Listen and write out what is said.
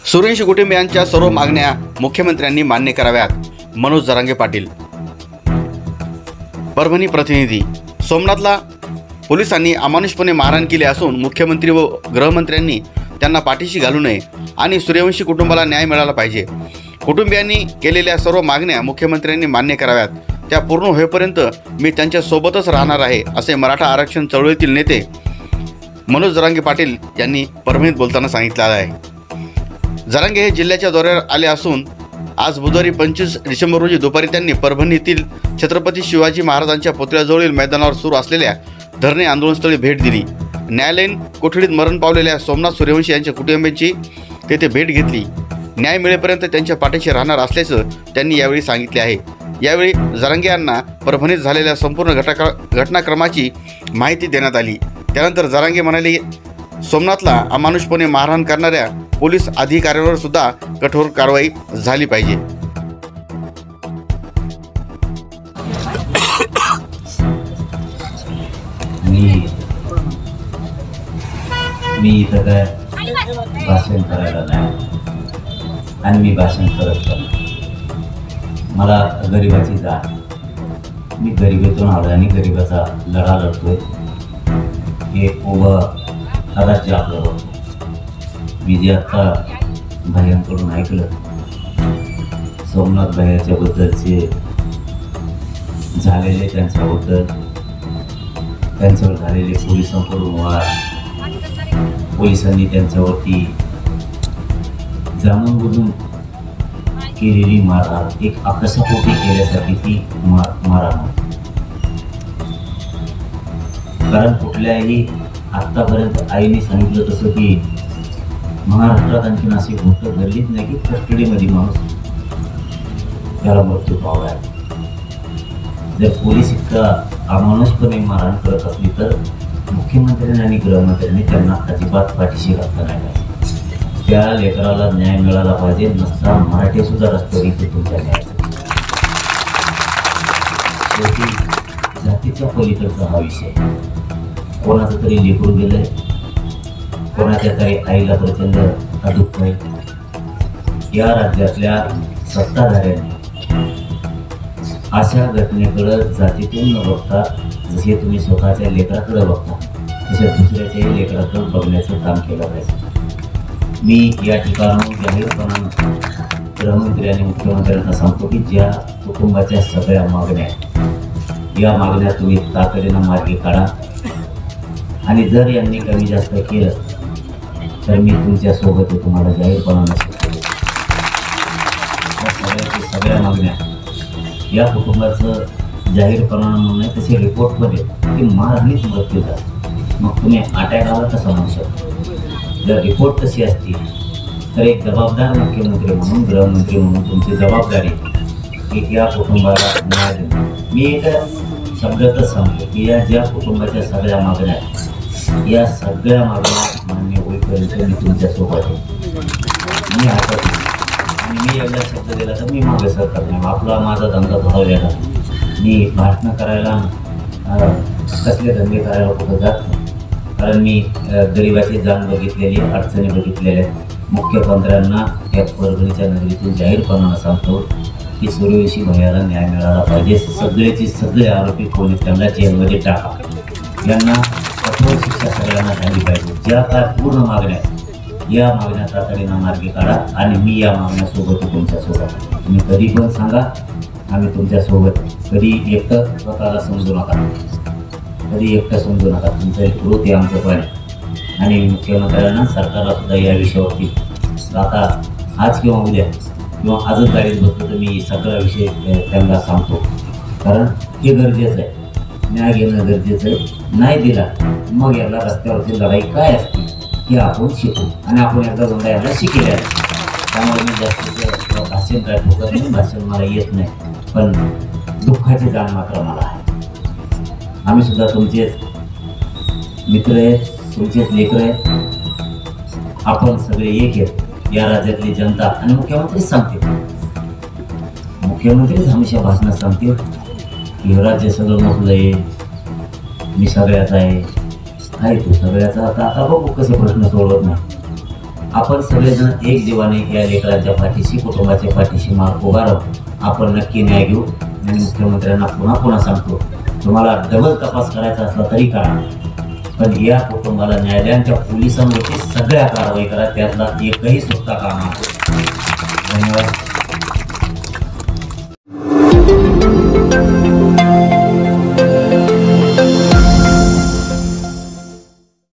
सूर्यवंशी कुटुंबियांच्या सर्व मागण्या मुख्यमंत्र्यांनी मान्य कराव्यात. मनोज जरांगे पाटील. परभणी प्रतिनिधी. सोमनाथला पोलिसांनी अमानुषपणे मारहाण केली असून मुख्यमंत्री व गृहमंत्र्यांनी त्यांना पाठीशी घालू नये आणि सूर्यवंशी कुटुंबाला न्याय मिळाला पाहिजे. कुटुंबियांनी केलेल्या सर्व मागण्या मुख्यमंत्र्यांनी मान्य कराव्यात. त्या पूर्ण होईपर्यंत मी त्यांच्या सोबतच राहणार आहे, असे मराठा आरक्षण चळवळीतील नेते मनोज जरांगे पाटील यांनी परभणीत बोलताना सांगितले आहे. जरांगे हे जिल्ह्याच्या दौऱ्यावर आले असून आज बुधवारी 25 डिसेंबर रोजी दुपारी त्यांनी परभणीतील छत्रपती शिवाजी महाराजांच्या पुतळ्याजवळील मैदानावर सुरू असलेल्या धरणे आंदोलनस्थळी भेट दिली. न्यायालयीन कोठडीत मरण पावलेल्या सोमनाथ सूर्यवंशी यांच्या कुटुंबियांची तेथे भेट घेतली. न्याय मिळेपर्यंत त्यांच्या पाठीशी राहणार असल्याचं त्यांनी यावेळी सांगितले आहे. यावेळी जरांगे यांना परभणीत झालेल्या संपूर्ण घटनाक्रमाची माहिती देण्यात आली. त्यानंतर जरांगे म्हणाले, सोमनाथला अमानुषपणे मारहाण करणाऱ्या पोलीस अधिकाऱ्यांवर सुद्धा कठोर कारवाई झाली पाहिजे. मी इथं काय भाषण करायला नाही आणि मी भाषण करत नाही. मला गरिबाची जाण, मी गरिबीतून आलो आणि गरिबाचा लढा लढतोय. हे उभं राज्य आपलं होतं. मी जे आत्ता भायांकडून ऐकलं, सोमनाथ भायाच्या बद्दलचे झालेले त्यांच्याबद्दल त्यांच्यावर झालेले पोलिसांकडून वाद, पोलिसांनी त्यांच्यावरती जाणून बुजून केलेली मारहाण, एक आकसापोटी केल्यासाठी ती मारहाण. कारण कुठल्याही आत्तापर्यंत आईने सांगितलं तसं की महाराष्ट्रात आणखीन अशी गोष्ट घडलीच नाही की कस्टडीमध्ये माणूस त्याला मृत्यू पावला आहे. जर पोलीस इतका अमानुषपणे मारहाण करत असली तर मुख्यमंत्र्यांनी आणि गृहमंत्र्यांनी त्यांना अजिबात पाठीशी घातलं नाही पाहिजे. त्या लेकराला न्याय मिळाला पाहिजे. नसता मराठी सुद्धा रस्त्यावर तुमच्या न्यायाचा. शेवटी जातीच्या पलीकडचा हा विषय. कोणाचं तरी लेकरू गेलंय, कोणाच्या तरी आईला प्रचंड दुःख आहे. या राज्यातल्या सत्ताधाऱ्यांनी अशा घटनेकडे जातीतून न बघता, जसे तुम्ही स्वतःच्या लेकराकडे बघता तसे दुसऱ्याच्याही लेकराकडे बघण्याचं काम केलं पाहिजे. मी या ठिकाणी जाहीरपणानं गृहमंत्री आणि मुख्यमंत्र्यांना सांगतो की ज्या कुटुंबाच्या सगळ्या मागण्या आहेत, या मागण्या तुम्ही तातडीनं मार्गी काढा. आणि जर यांनी कमी जास्त केलं तर मी तुमच्या सोबत तुम्हाला जाहीरपणानं सांगतो. सगळ्या मागण्या या कुटुंबाचं जाहीरपणानं म्हणून नाही, तसे रिपोर्टमध्ये की मारहाणीच मृत्यू झाला. मग तुम्ही अटॅक आला कसं म्हणू शकतो? जर रिपोर्ट तशी असती तर एक जबाबदार मुख्यमंत्री म्हणून, गृहमंत्री म्हणून तुमची जबाबदारी की या कुटुंबाला न्याय देणं. मी एका शब्दातच सांगतो की या ज्या कुटुंबाच्या सगळ्या मागण्या आहेत, या सगळ्या मागण्या मान्य होईपर्यंत मी तुमच्यासोबत आहे. मी हातात आणि मी एकदा शब्द दिला तर मी मागे सरकार नाही. आपला माझा धंदा धावलेला. मी भाषणं करायला, कसले धंदे करायला कुठं जात नाही. कारण मी गरिबाची जाण बघितलेली, अडचणी बघितलेल्या. मुख्यमंत्र्यांना या परभणीच्या नगरीतून जाहीरपणानं सांगतो की सूर्यवंशी भैयाला न्याय मिळाला पाहिजे. सगळेचे सगळे आरोपी कोणी त्यांना जेलमध्ये टाका. यांना कठोर शिक्षा सगळ्यांना झाली पाहिजे. ज्या काय पूर्ण मागण्या, या मागण्या तातडीनं मार्गी काढा आणि मी या मागण्यासोबत तुमच्यासोबत. तुम्ही कधी पण सांगा, आम्ही तुमच्यासोबत. कधी एकटं स्वतःला समजू नका, कधी एकटं समजू नका. तुमचं एक ग्रोथ आहे, आमचं पण आहे. आणि मुख्यमंत्र्यांना, सरकारला सुद्धा या विषयावरती आता आज किंवा उद्या किंवा आजच गाडीत बसलो तर मी सगळा विषय त्यांना सांगतो. कारण हे गरजेचं आहे, न्याय घेणं गरजेचं आहे. नाही दिला मग याला रस्त्यावरची लढाई काय असते हे आपण शिकू. आणि आपण एकदा दोनदा याला शिकेल आहे. त्यामुळे मी जास्त भाषण काय ठोकत नाही. भाषण मला येत नाही, पण दुःखाची जाण मात्र मला आहे. आम्ही सुद्धा तुमचेच मित्र आहेत, तुमचेच लेकर आहेत. आपण सगळे एक आहेत. या राज्यातली जनता आणि मुख्यमंत्रीच सांगतील, मुख्यमंत्रीच हमेशा भाषणात सांगतील की हे राज्य सगळं मोठलं आहे, मी सगळ्याचा आहे. तू सगळ्याचा. आता बघू कसे प्रश्न सोडवत नाही. आपण सगळेजण एक जीवाने या लेकरांच्या पाठीशी, कुटुंबाच्या पाठीशी उभा राहू. आपण नक्की न्याय घेऊ. आणि मुख्यमंत्र्यांना पुन्हा सांगतो, तुम्हाला डबल तपास करायचा असला तरी करा, पण या कुटुंबाला न्याय द्या. त्या पोलिसांवरती सगळ्या कारवाई करा, त्यातला एकही सुट्टा कामा. धन्यवाद.